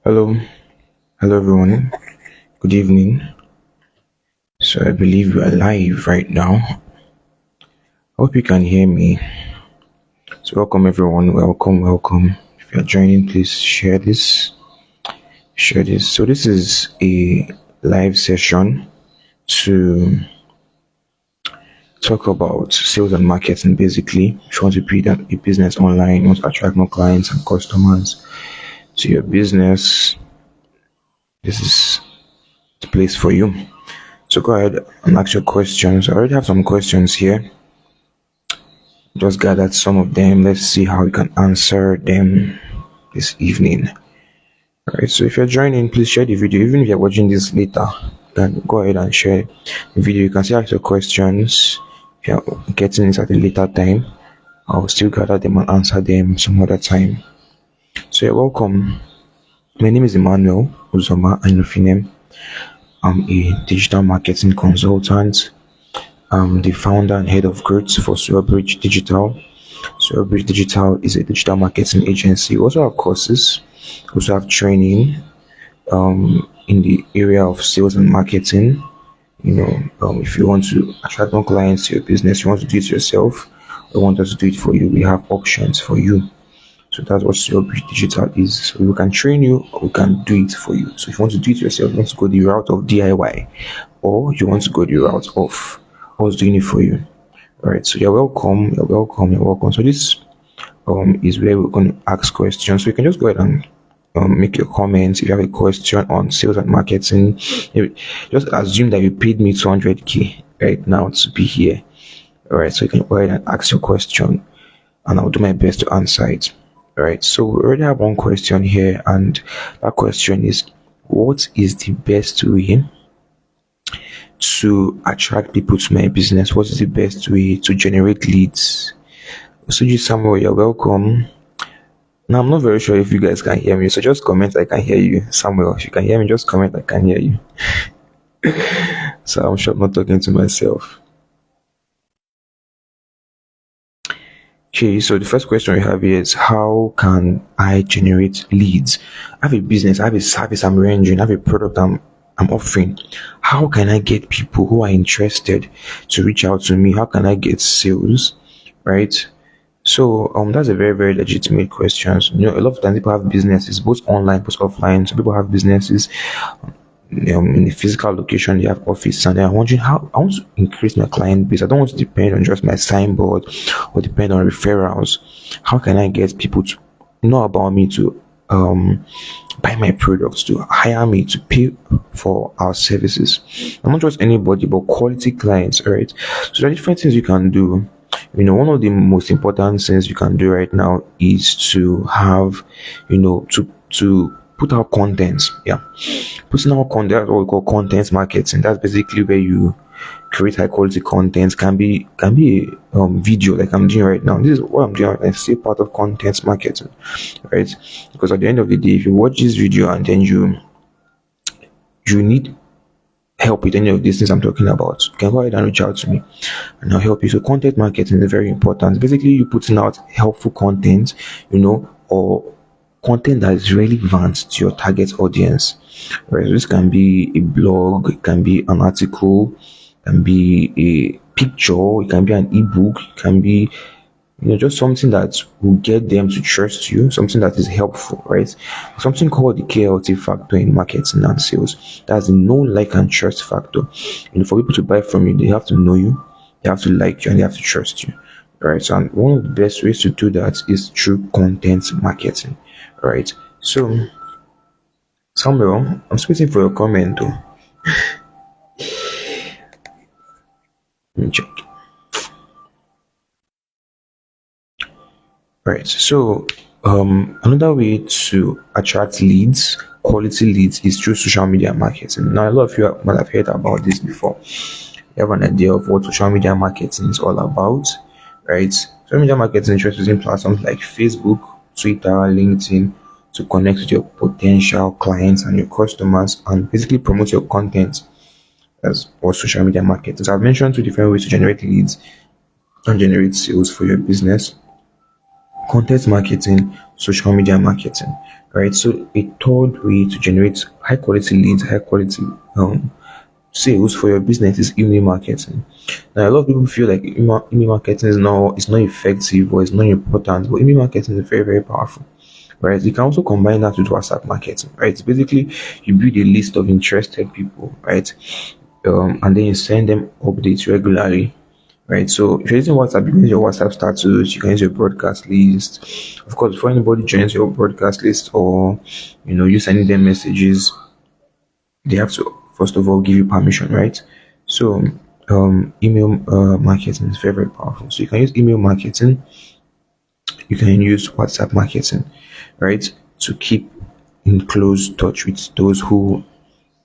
Hello, hello everyone. Good evening. So I believe we are live right now. I hope you can hear me. So welcome everyone. Welcome. If you are joining, please share this. Share this. So this is a live session to talk about sales and marketing. Basically, if you want to build a business online, you want to attract more clients and customers to your business, this is the place for you. So go ahead and ask your questions. I already have some questions here. Just gathered some of them. Let's see how we can answer them this evening. Alright, so if you're joining, please share the video. Even if you're watching this later, then go ahead and share the video. You can still ask your questions. If you're getting this at a later time, I'll still gather them and answer them some other time. So you're welcome. My name is Emmanuel Uzoma Anufinem. I'm a digital marketing consultant. I'm the founder and head of growth for Swellbridge Digital. Swellbridge Digital is a digital marketing agency. We also have courses, we also have training in the area of sales and marketing. If you want to attract more clients to your business, you want to do it yourself, we want us to do it for you. We have options for you. So that's what Swellbridge Digital is. So we can train you, or we can do it for you. So if you want to do it yourself, you want to go the route of DIY, or you want to go the route of us doing it for you. All right, so you're welcome. So this is where we're going to ask questions. So you can just go ahead and make your comments. If you have a question on sales and marketing, just assume that you paid me 200k right now to be here. All right, so you can go ahead and ask your question, and I'll do my best to answer it. All right, so we already have one question here, and that question is, what is the best way to attract people to my business? What is the best way to generate leads? Suji Samuel, you're welcome. Now, I'm not very sure if you guys can hear me, so just comment I can hear you. Samuel, if you can hear me, just comment I can hear you. So I'm sure I'm not talking to myself. Okay, so the first question we have here is, how can I generate leads? I have a business, I have a service I'm rendering, I have a product I'm offering. How can I get people who are interested to reach out to me? How can I get sales? Right? So that's a very, very legitimate question. A lot of times people have businesses, both online, both offline. So people have businesses in a physical location, they have office, and they're wondering how I want to increase my client base. I don't want to depend on just my signboard or depend on referrals. How can I get people to know about me, to buy my products, to hire me, to pay for our services? I'm not just anybody, but quality clients. All right, so there are different things you can do. One of the most important things you can do right now is to have, to put out content. Putting out content, that's what we call content marketing. That's basically where you create high quality content. Can be a video like I'm doing right now. This is what I'm doing right now. It's still part of content marketing, right? Because at the end of the day, if you watch this video and then you need help with any of these things I'm talking about, you can go ahead and reach out to me and I'll help you. So content marketing is very important. Basically, you putting out helpful content, or content that is relevant to your target audience. Right? This can be a blog, it can be an article, it can be a picture, it can be an ebook, it can be just something that will get them to trust you, something that is helpful, right? Something called the KLT factor in marketing and sales. That's the know, like, and trust factor. For people to buy from you, they have to know you, they have to like you, and they have to trust you, right? So, and one of the best ways to do that is through content marketing, right? So, Samuel, I'm just waiting for your comment though. Let me check. Right. So another way to attract leads, quality leads, is through social media marketing. Now, a lot of you might have heard about this before. You have an idea of what social media marketing is all about, right? Social media marketing is just using platforms like Facebook, Twitter, LinkedIn to connect with your potential clients and your customers and basically promote your content as or social media marketing. So I've mentioned two different ways to generate leads and generate sales for your business. content marketing, social media marketing, right? So a third way to generate high quality leads, high quality sales for your business is email marketing. Now a lot of people feel like email marketing is not effective or it's not important, but email marketing is very, very powerful. Right, you can also combine that with WhatsApp marketing. Right, basically you build a list of interested people, right, and then you send them updates regularly. Right, so if you're using WhatsApp, you can use your WhatsApp status, you can use your broadcast list. Of course, before anybody joins your broadcast list or you sending them messages, they have to first of all give you permission, right? So email marketing is very, very powerful. So you can use email marketing, you can use WhatsApp marketing, right, to keep in close touch with those who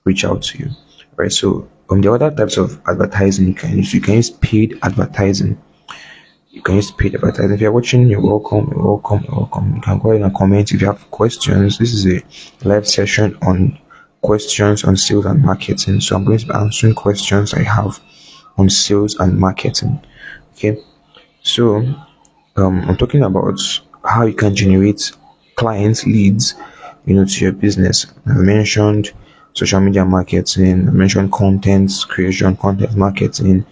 reach out to you, right? So the other types of advertising you can use paid advertising. You can use paid advertising. If you're watching, you're welcome. You're welcome. You're welcome. You can go ahead and comment if you have questions. This is a live session on questions on sales and marketing. So I'm going to be answering questions I have on sales and marketing. Okay. So I'm talking about how you can generate clients leads, to your business. I mentioned social media marketing. I mentioned content creation, content marketing.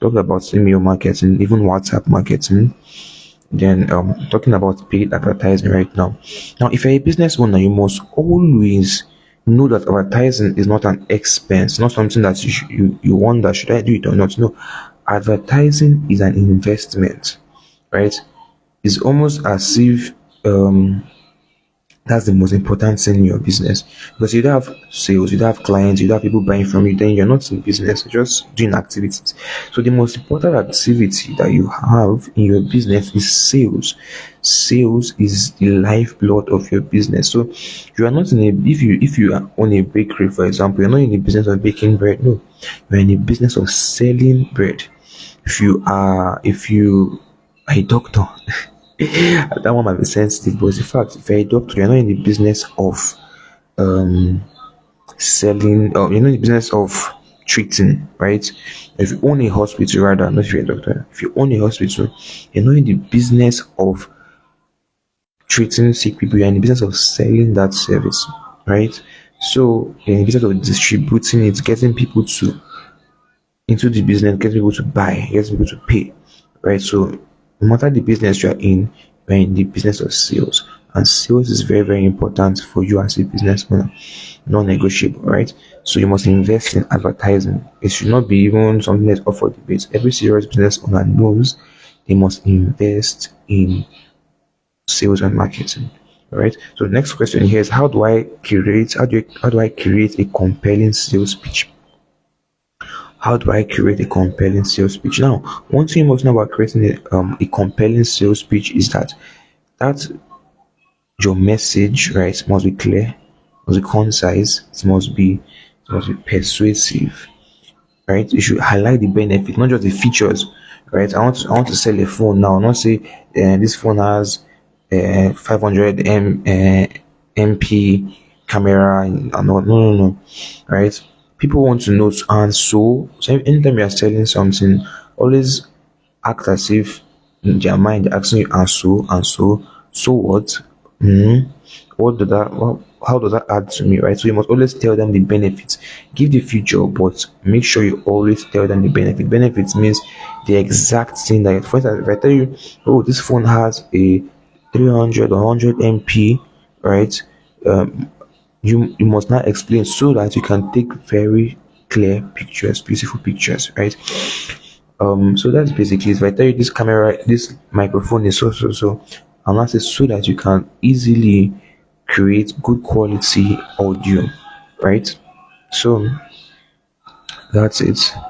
Talked about email marketing, even WhatsApp marketing. Then talking about paid advertising right now. Now, if you're a business owner, you must always know that advertising is not an expense, not something that you wonder should I do it or not. No, advertising is an investment, right? It's almost as if that's the most important thing in your business, because you don't have sales, you don't have clients, you don't have people buying from you, then you're not in business, you're just doing activities. So the most important activity that you have in your business is sales. Sales is the lifeblood of your business. So you are not in a if you are on a bakery, for example, you're not in the business of baking bread. No, you're in the business of selling bread. If you are a doctor, that one might be sensitive, but in fact, if you're a doctor, you're not in the business of selling, or you're not in the business of treating, right? If you own a hospital, rather, not if you're a doctor, if you own a hospital, you're not in the business of treating sick people, you're in the business of selling that service, right? So you're in the business of distributing it, getting people to into the business, get people to buy, get people to pay, right? So no matter the business you're in the business of sales, and sales is very, very important for you as a business owner, non-negotiable, right? So you must invest in advertising. It should not be even something that's up for debate. Every serious business owner knows they must invest in sales and marketing. All right. So the next question here is how do I create a compelling sales pitch? How do I create a compelling sales pitch? Now, one thing you must know about creating a compelling sales pitch is that your message, right, must be clear, must be concise, it must be persuasive, right? You should highlight the benefit, not just the features, right? I want to sell a phone now, not say this phone has 500 MP camera, and no, right? People want to know, and so anytime you are selling something, always act as if in their mind they're asking you, and so what? Hmm. What does that how does that add to me, right? So you must always tell them the benefits. Give the future, but make sure you always tell them the benefit. Benefits means the exact thing that, for instance, if I tell you, oh, this phone has a 300 or 100 MP, right? You must not explain, so that you can take very clear pictures, beautiful pictures, right? So that's basically it. If I tell you this microphone is so, I'm not saying so that you can easily create good quality audio, right? So that's it. So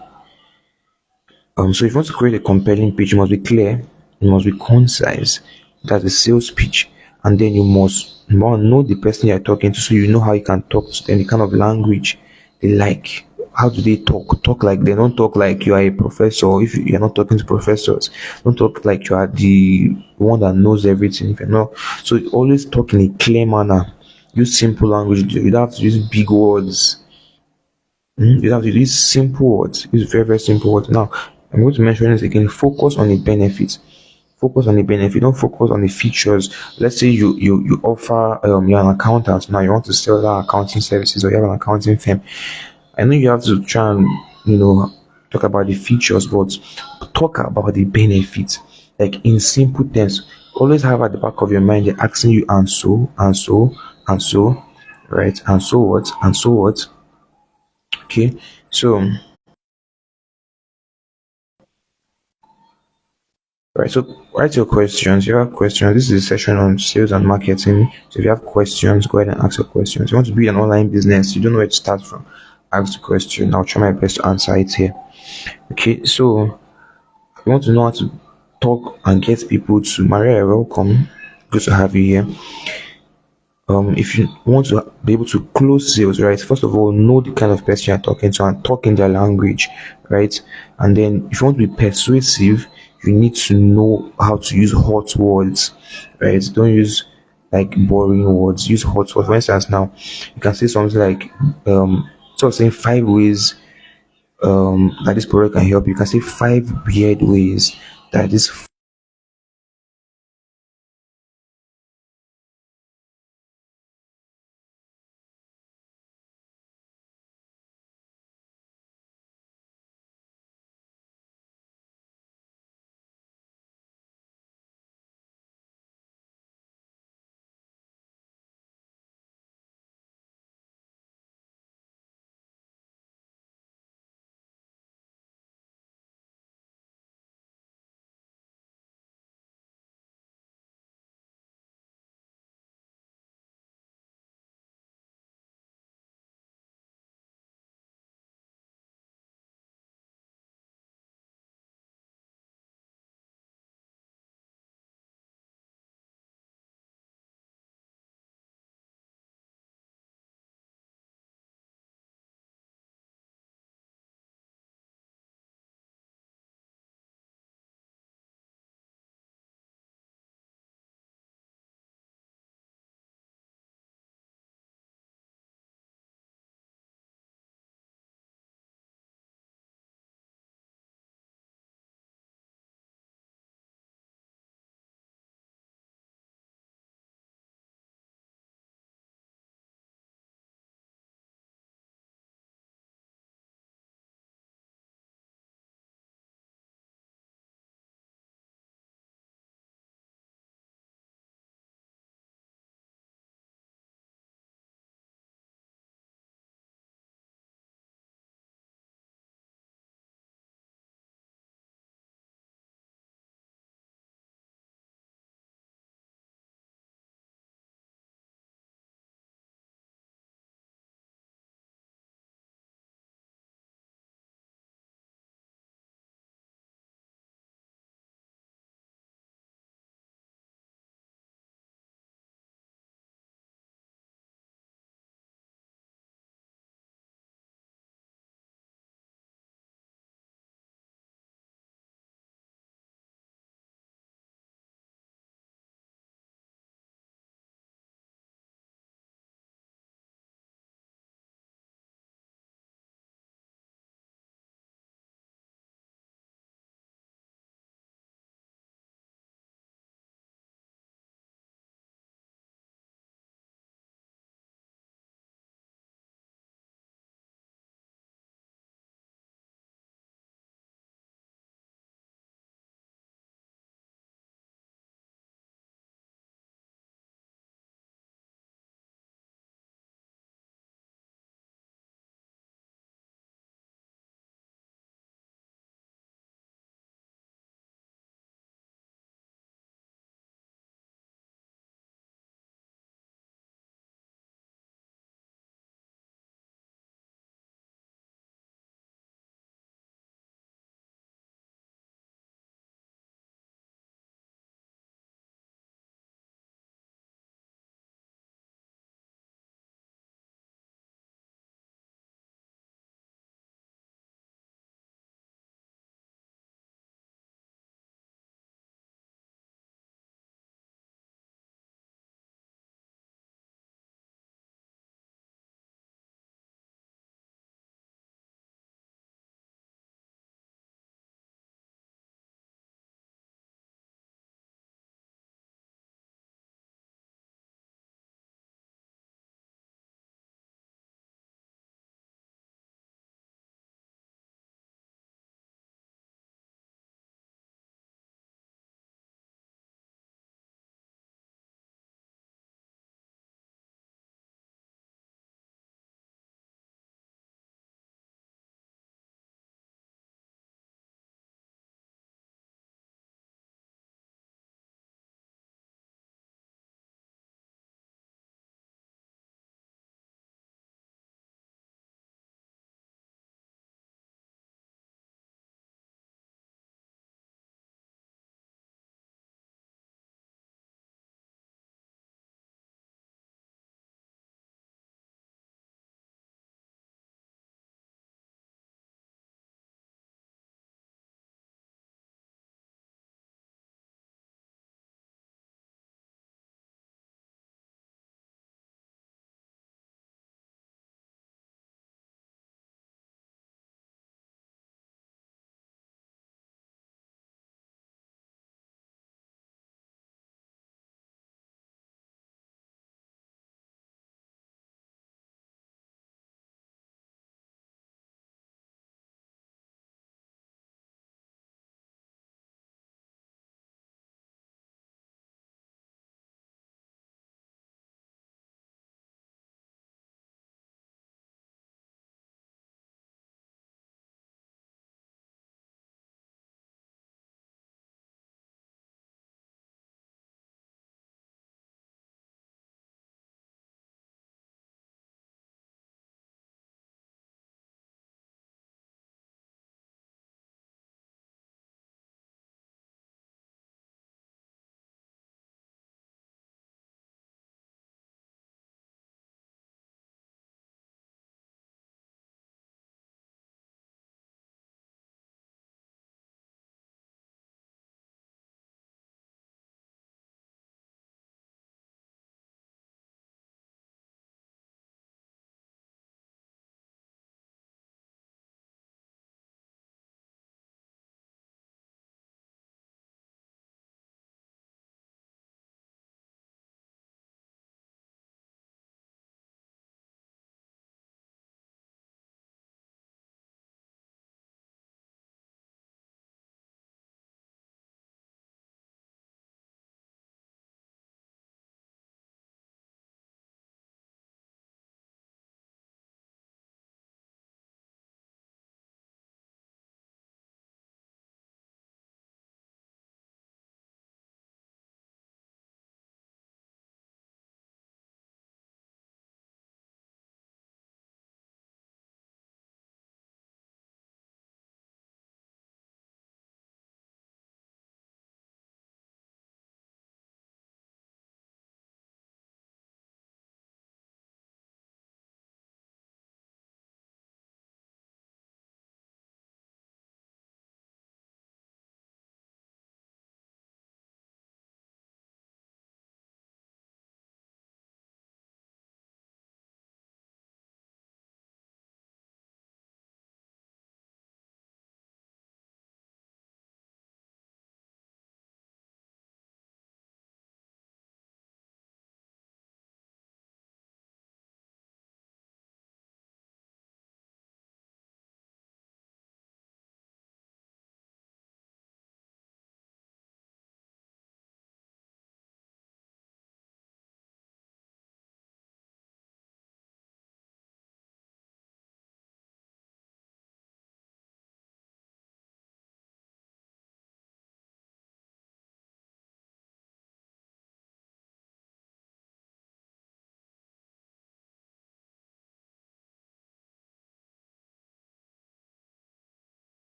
if you want to create a compelling pitch, you must be clear, you must be concise. That's the sales pitch, and then you must know the person you're talking to, so you know how you can talk to them, the kind of language they like. How do they talk? Talk like they don't talk like you are a professor. If you're not talking to professors, don't talk like you are the one that knows everything. If you're not, so always talk in a clear manner. Use simple language. You don't have to use big words. You have to use simple words. Use very, very simple words. Now, I'm going to mention this again. Focus on the benefits. Focus on the benefit, don't focus on the features. Let's say you offer you're an accountant now, you want to sell that accounting services, or you have an accounting firm. I know you have to try and talk about the features, but talk about the benefits, like in simple terms. Always have at the back of your mind they're asking you, and so and so and so, right? And so what? And so what? Okay. So right, so write your questions. If you have questions, this is a session on sales and marketing. So if you have questions, go ahead and ask your questions. You want to build an online business, you don't know where to start from. Ask the question. I'll try my best to answer it here. Okay, so you want to know how to talk and get people to Maria, welcome. Good to have you here. If you want to be able to close sales, right, first of all, know the kind of person you're talking to and talk in their language, right? And then if you want to be persuasive, you need to know how to use hot words, right? Don't use like boring words, use hot words. For instance, now you can say something like sort of saying 5 ways that this product can help you. You can say 5 weird ways that this